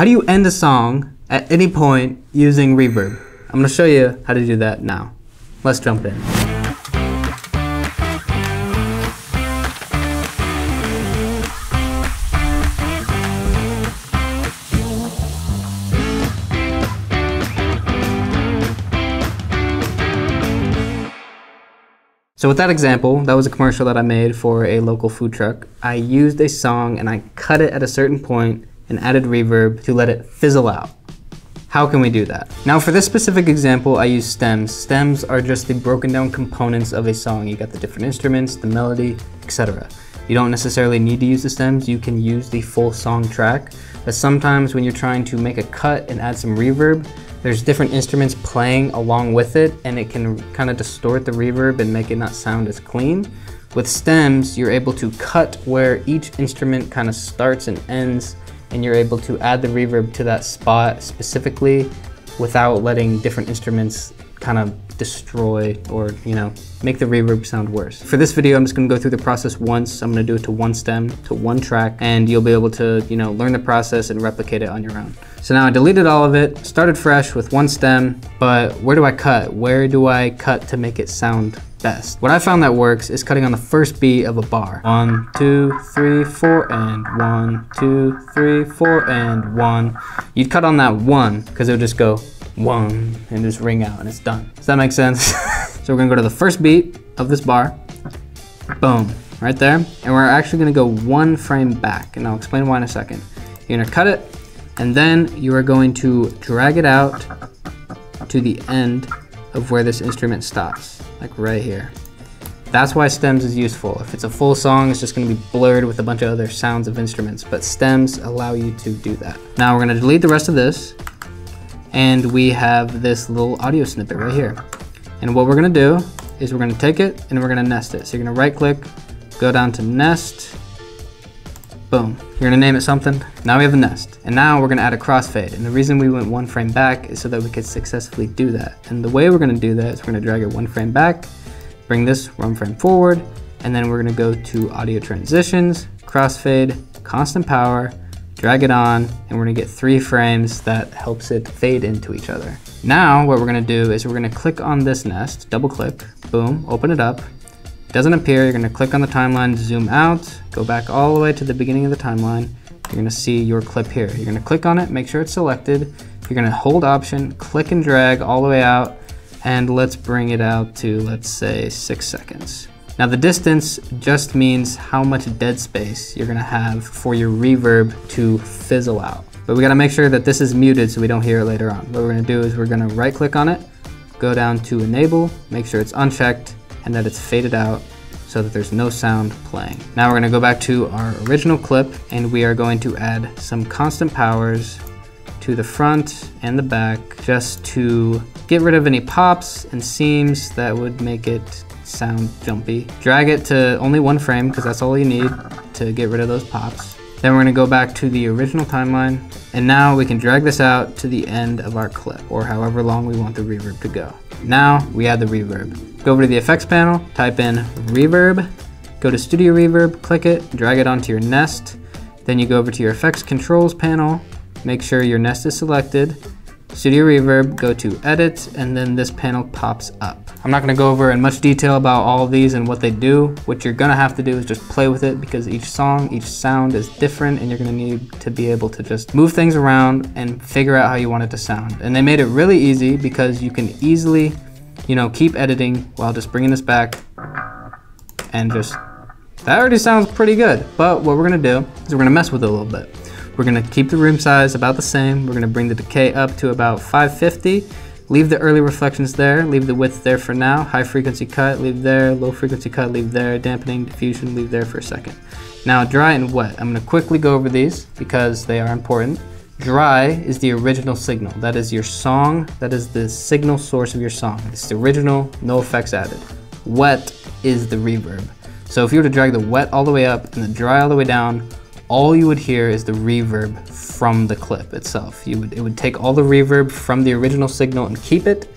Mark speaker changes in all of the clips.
Speaker 1: How do you end a song at any point using reverb? I'm gonna show you how to do that now. Let's jump in. So with that example, that was a commercial that I made for a local food truck. I used a song and I cut it at a certain point and added reverb to let it fizzle out. How can we do that? Now for this specific example, I use stems. Stems are just the broken down components of a song. You got the different instruments, the melody, etc. You don't necessarily need to use the stems. You can use the full song track. But sometimes when you're trying to make a cut and add some reverb, there's different instruments playing along with it, and it can kind of distort the reverb and make it not sound as clean. With stems, you're able to cut where each instrument kind of starts and ends, and you're able to add the reverb to that spot specifically without letting different instruments kind of destroy or, you know, make the reverb sound worse. For this video, I'm just gonna go through the process once. I'm gonna do it to one stem, to one track, and you'll be able to, you know, learn the process and replicate it on your own. So now I deleted all of it, started fresh with one stem, but where do I cut? Where do I cut to make it sound best? What I found that works is cutting on the first beat of a bar. 1, 2, 3, 4, and 1, 2, 3, 4, and 1. You'd cut on that one, because it would just go 1 and just ring out and it's done. Does that make sense? So we're gonna go to the first beat of this bar. Boom, right there. And we're actually gonna go one frame back, and I'll explain why in a second. You're gonna cut it, and then you are going to drag it out to the end of where this instrument stops, like right here. That's why stems is useful. If it's a full song, it's just gonna be blurred with a bunch of other sounds of instruments, but stems allow you to do that. Now we're gonna delete the rest of this, and we have this little audio snippet right here. And what we're gonna do is we're gonna take it and we're gonna nest it. So you're gonna right click, go down to nest, boom. You're gonna name it something. Now we have a nest. And now we're gonna add a crossfade. And the reason we went one frame back is so that we could successfully do that. And the way we're gonna do that is we're gonna drag it one frame back, bring this one frame forward, and then we're gonna go to audio transitions, crossfade, constant power, drag it on, and we're gonna get 3 frames that helps it fade into each other. Now what we're gonna do is we're gonna click on this nest, double click, boom, open it up. It doesn't appear, you're gonna click on the timeline, zoom out, go back all the way to the beginning of the timeline. You're gonna see your clip here. You're gonna click on it, make sure it's selected. You're gonna hold option, click and drag all the way out, and let's bring it out to, let's say, 6 seconds. Now the distance just means how much dead space you're gonna have for your reverb to fizzle out. But we gotta make sure that this is muted so we don't hear it later on. What we're gonna do is we're gonna right click on it, go down to enable, make sure it's unchecked and that it's faded out so that there's no sound playing. Now we're gonna go back to our original clip and we are going to add some constant powers to the front and the back just to get rid of any pops and seams that would make it sound jumpy. Drag it to only one frame because that's all you need to get rid of those pops. Then we're gonna go back to the original timeline, and now we can drag this out to the end of our clip, or however long we want the reverb to go. Now we add the reverb. Go over to the effects panel, type in reverb, go to studio reverb, click it, drag it onto your nest. Then you go over to your effects controls panel, make sure your nest is selected, studio reverb, go to edit, and then this panel pops up. I'm not gonna go over in much detail about all of these and what they do. What you're gonna have to do is just play with it because each song, each sound is different, and you're gonna need to be able to just move things around and figure out how you want it to sound. And they made it really easy because you can easily, you know, keep editing while just bringing this back and just, that already sounds pretty good. But what we're gonna do is we're gonna mess with it a little bit. We're gonna keep the room size about the same. We're gonna bring the decay up to about 550. Leave the early reflections there, leave the width there for now. High frequency cut, leave there. Low frequency cut, leave there. Dampening, diffusion, leave there for a second. Now dry and wet. I'm gonna quickly go over these because they are important. Dry is the original signal. That is your song, that is the signal source of your song. It's the original, no effects added. Wet is the reverb. So if you were to drag the wet all the way up and the dry all the way down, all you would hear is the reverb from the clip itself. It would take all the reverb from the original signal and keep it,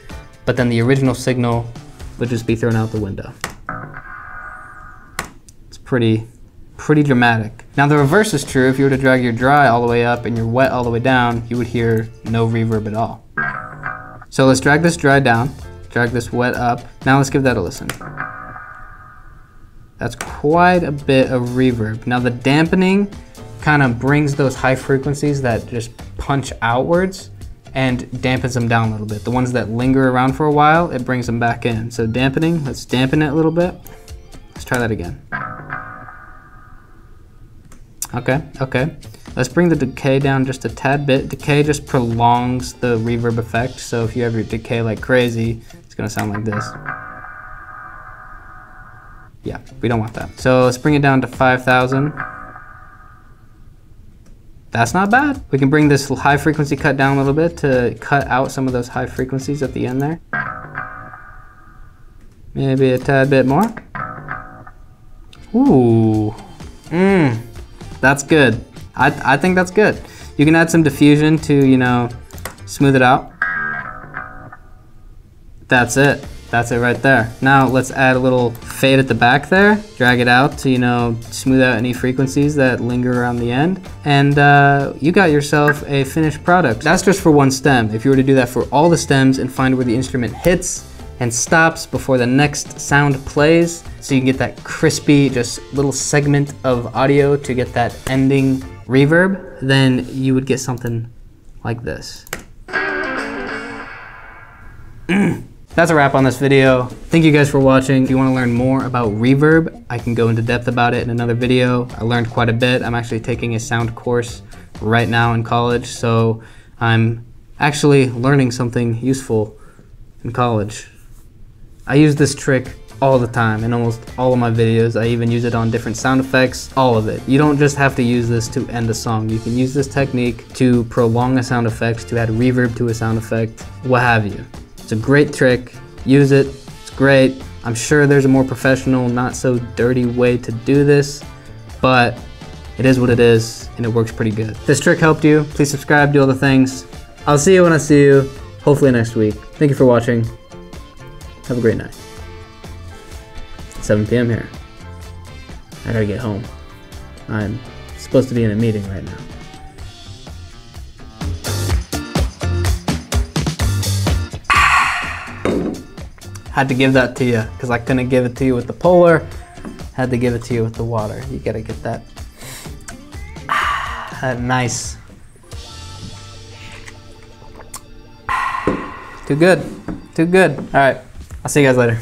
Speaker 1: but then the original signal would just be thrown out the window. It's pretty pretty dramatic. Now the reverse is true. If you were to drag your dry all the way up and your wet all the way down, you would hear no reverb at all. So let's drag this dry down, drag this wet up. Now let's give that a listen. That's quite a bit of reverb. Now the dampening kind of brings those high frequencies that just punch outwards and dampens them down a little bit. The ones that linger around for a while, it brings them back in. So dampening, let's dampen it a little bit. Let's try that again. Okay. Let's bring the decay down just a tad bit. Decay just prolongs the reverb effect. So if you have your decay like crazy, it's gonna sound like this. Yeah, we don't want that. So let's bring it down to 5,000. That's not bad. We can bring this high frequency cut down a little bit to cut out some of those high frequencies at the end there. Maybe a tad bit more. Ooh, that's good. I think that's good. You can add some diffusion to, you know, smooth it out. That's it. That's it right there. Now let's add a little fade at the back there. Drag it out to, you know, smooth out any frequencies that linger around the end. And you got yourself a finished product. That's just for one stem. If you were to do that for all the stems and find where the instrument hits and stops before the next sound plays, so you can get that crispy, just little segment of audio to get that ending reverb, then you would get something like this. That's a wrap on this video. Thank you guys for watching. If you want to learn more about reverb, I can go into depth about it in another video. I learned quite a bit. I'm actually taking a sound course right now in college, so I'm actually learning something useful in college. I use this trick all the time in almost all of my videos. I even use it on different sound effects, all of it. You don't just have to use this to end a song. You can use this technique to prolong a sound effect, to add reverb to a sound effect, what have you. It's a great trick. Use it. It's great. I'm sure there's a more professional, not so dirty way to do this, but it is what it is, and it works pretty good. If this trick helped you, please subscribe, do all the things. I'll see you when I see you, hopefully next week. Thank you for watching. Have a great night. 7 p.m. here. I gotta get home. I'm supposed to be in a meeting right now. Had to give that to you because I couldn't give it to you with the polar. Had to give it to you with the water. You gotta get that, that nice. Too good, too good. All right, I'll see you guys later.